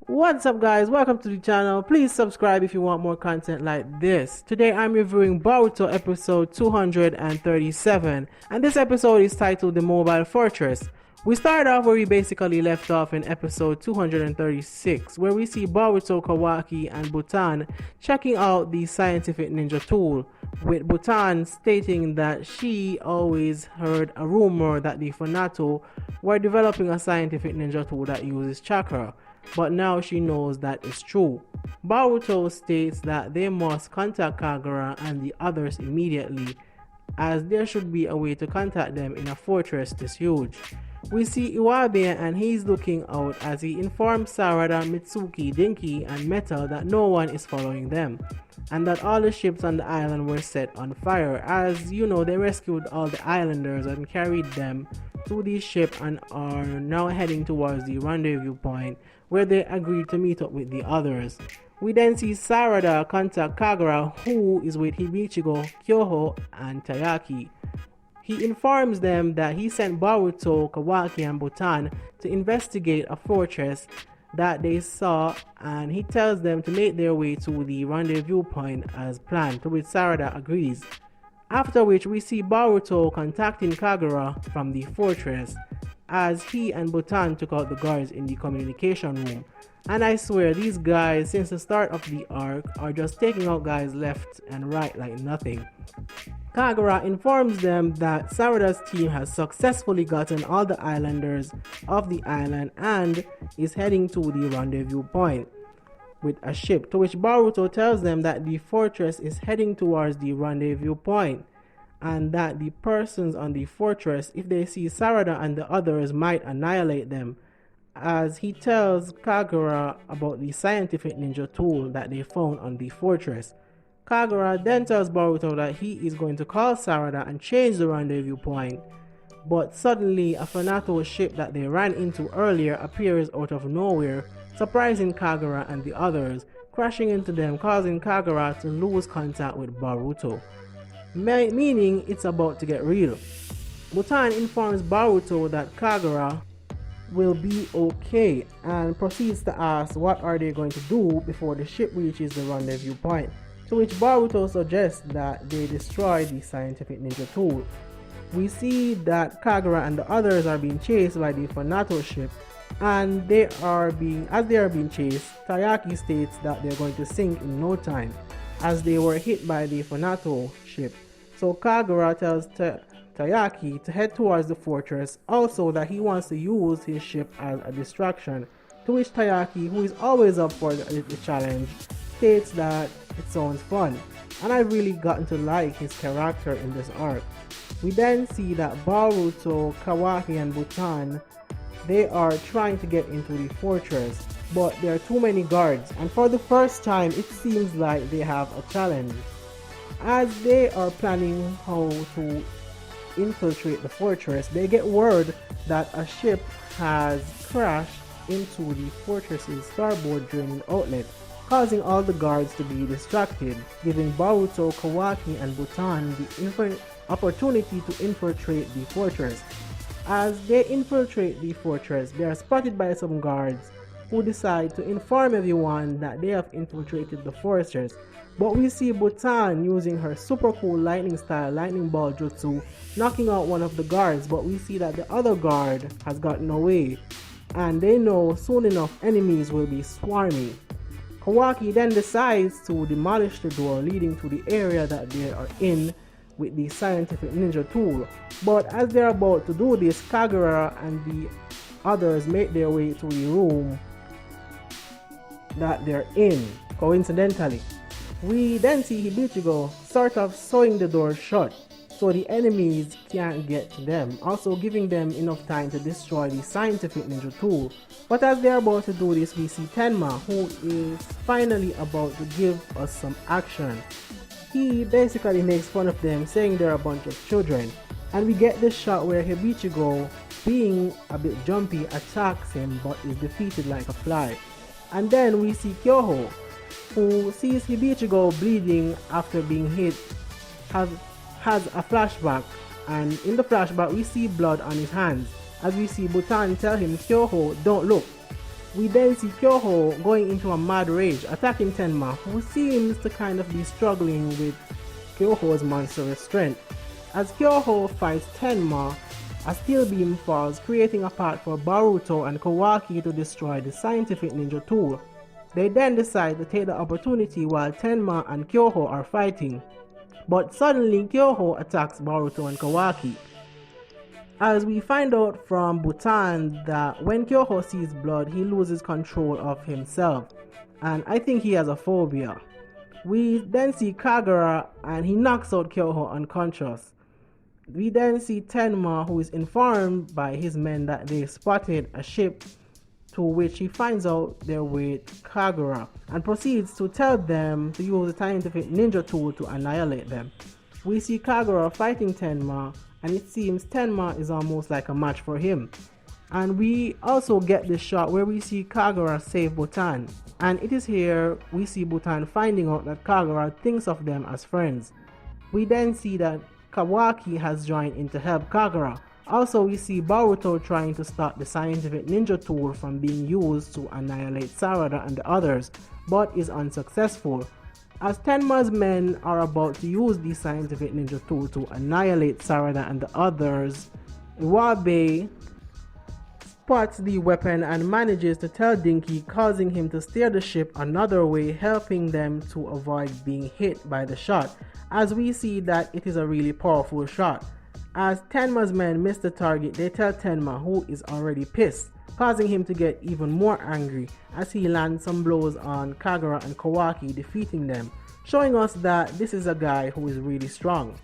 What's up guys, welcome to the channel. Please subscribe if you want more content like this. Today I'm reviewing Boruto episode 237 and this episode is titled The Mobile Fortress. We start off where we basically left off in episode 236 where we see Boruto, Kawaki and Butan checking out the scientific ninja tool, with Butan stating that she always heard a rumor that the Fanato were developing a scientific ninja tool that uses chakra, but now she knows that is true. Boruto states that they must contact Kagura and the others immediately, as there should be a way to contact them in a fortress this huge. We see Iwabe and he's looking out as he informs Sarada, Mitsuki, Dinky and Metal that no one is following them, and that all the ships on the island were set on fire. As you know, they rescued all the islanders and carried them to the ship and are now heading towards the rendezvous point where they agreed to meet up with the others. We then see Sarada contact Kagura, who is with Hibichigo, Kyoho and Tayaki. He informs them that he sent Boruto, Kawaki and Butan to investigate a fortress that they saw, and he tells them to make their way to the rendezvous point as planned, to which Sarada agrees. After which we see Boruto contacting Kagura from the fortress, as he and Butan took out the guards in the communication room. And I swear these guys since the start of the arc are just taking out guys left and right like nothing. Kagura informs them that Sarada's team has successfully gotten all the islanders off the island and is heading to the rendezvous point with a ship, to which Boruto tells them that the fortress is heading towards the rendezvous point and that the persons on the fortress, if they see Sarada and the others, might annihilate them, as he tells Kagura about the scientific ninja tool that they found on the fortress. Kagura then tells Boruto that he is going to call Sarada and change the rendezvous point, but suddenly a Fanato ship that they ran into earlier appears out of nowhere, surprising Kagura and the others, crashing into them, causing Kagura to lose contact with Boruto, meaning it's about to get real. Butan informs Boruto that Kagura will be okay and proceeds to ask what are they going to do before the ship reaches the rendezvous point, to which Boruto suggests that they destroy the scientific ninja tool. We see that Kagura and the others are being chased by the Fanato ship, and as they are being chased, Tayaki states that they're going to sink in no time as they were hit by the Fanato ship. So Kagura tells Tayaki to head towards the fortress, also that he wants to use his ship as a distraction, to which Tayaki, who is always up for the challenge, states that it sounds fun, and I've really gotten to like his character in this arc. We then see that Boruto, Kawaki and Butan, they are trying to get into the fortress, but there are too many guards, and for the first time it seems like they have a challenge. As they are planning how to infiltrate the fortress, they get word that a ship has crashed into the fortress's starboard draining outlet, causing all the guards to be distracted, giving Boruto, Kawaki and Butan the opportunity to infiltrate the fortress. As they infiltrate the fortress, they are spotted by some guards who decide to inform everyone that they have infiltrated the fortress. But we see Butan using her super cool lightning style lightning ball jutsu, knocking out one of the guards, but we see that the other guard has gotten away, and they know soon enough enemies will be swarming. Kawaki then decides to demolish the door leading to the area that they are in with the scientific ninja tool, but as they are about to do this, Kagura and the others make their way to the room that they're in, coincidentally. We then see Hibichigo sort of sewing the door shut so the enemies can't get to them, also giving them enough time to destroy the scientific ninja tool. But as they're about to do this, we see Tenma, who is finally about to give us some action. He basically makes fun of them, saying they're a bunch of children, and we get this shot where Hibichigo, being a bit jumpy, attacks him but is defeated like a fly. And then we see Kyoho, who sees Hibichigo bleeding after being hit, has a flashback, and in the flashback we see blood on his hands, as we see Butan tell him, Kyoho, don't look. We then see Kyoho going into a mad rage, attacking Tenma, who seems to kind of be struggling with Kyoho's monstrous strength. As Kyoho fights Tenma, a steel beam falls, creating a path for Boruto and Kawaki to destroy the scientific ninja tool. They then decide to take the opportunity while Tenma and Kyoho are fighting. But suddenly Kyoho attacks Boruto and Kawaki. As we find out from Butan that when Kyoho sees blood, he loses control of himself. And I think he has a phobia. We then see Kagura and he knocks out Kyoho unconscious. We then see Tenma, who is informed by his men that they spotted a ship, to which he finds out they're with Kagura and proceeds to tell them to use the scientific ninja tool to annihilate them. We see Kagura fighting Tenma, and it seems Tenma is almost like a match for him. And we also get this shot where we see Kagura save Butan, and it is here we see Butan finding out that Kagura thinks of them as friends. We then see that Kawaki has joined in to help Kagura. Also, we see Boruto trying to stop the scientific ninja tool from being used to annihilate Sarada and the others, but is unsuccessful. As Tenma's men are about to use the scientific ninja tool to annihilate Sarada and the others, Iwabe spots the weapon and manages to tell Dinky, causing him to steer the ship another way, helping them to avoid being hit by the shot, as we see that it is a really powerful shot. As Tenma's men miss the target, they tell Tenma, who is already pissed, causing him to get even more angry as he lands some blows on Kagura and Kawaki, defeating them, showing us that this is a guy who is really strong.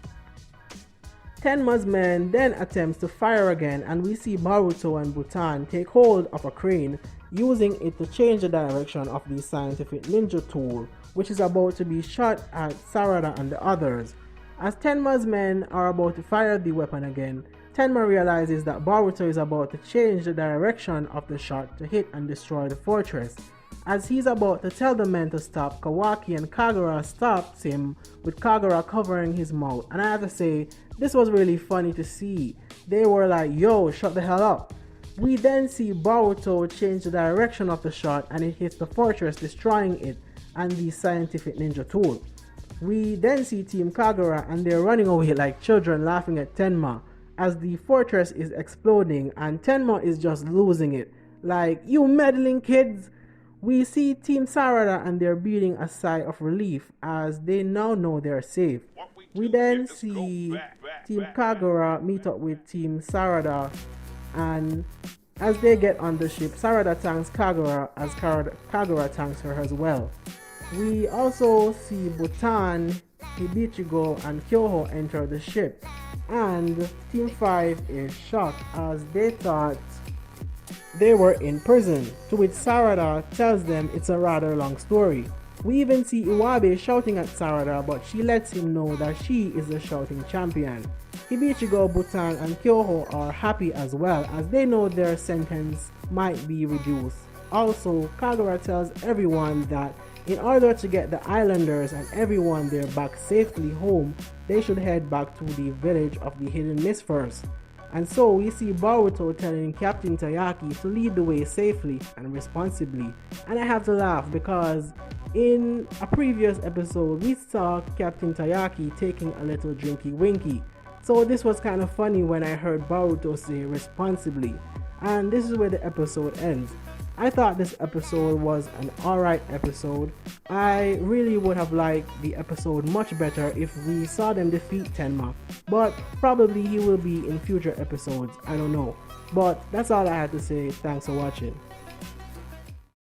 Tenma's men then attempts to fire again, and we see Boruto and Butan take hold of a crane, using it to change the direction of the scientific ninja tool, which is about to be shot at Sarada and the others. As Tenma's men are about to fire the weapon again, Tenma realizes that Boruto is about to change the direction of the shot to hit and destroy the fortress. As he's about to tell the men to stop, Kawaki and Kagura stops him, with Kagura covering his mouth, and I have to say, this was really funny to see. They were like, yo, shut the hell up. We then see Boruto change the direction of the shot and it hits the fortress, destroying it and the scientific ninja tool. We then see Team Kagura and they're running away like children, laughing at Tenma as the fortress is exploding and Tenma is just losing it. Like, you meddling kids! We see Team Sarada and they're breathing a sigh of relief as they now know they're safe. We then see Team Kagura meet up with Team Sarada, and as they get on the ship, Sarada thanks Kagura as Kagura thanks her as well. We also see Butan, Hibichigo and Kyoho enter the ship, and Team 5 is shocked as they thought they were in prison, to which Sarada tells them it's a rather long story. We even see Iwabe shouting at Sarada, but she lets him know that she is the shouting champion. Hibichigo, Butan and Kyoho are happy as well, as they know their sentence might be reduced. Also, Kagura tells everyone that in order to get the islanders and everyone there back safely home, they should head back to the village of the Hidden Mist first. And so we see Boruto telling Captain Tayaki to lead the way safely and responsibly. And I have to laugh because in a previous episode we saw Captain Tayaki taking a little drinky winky. So this was kind of funny when I heard Boruto say responsibly. And this is where the episode ends. I thought this episode was an alright episode. I really would have liked the episode much better if we saw them defeat Tenma, but probably he will be in future episodes, I don't know. But that's all I had to say. Thanks for watching.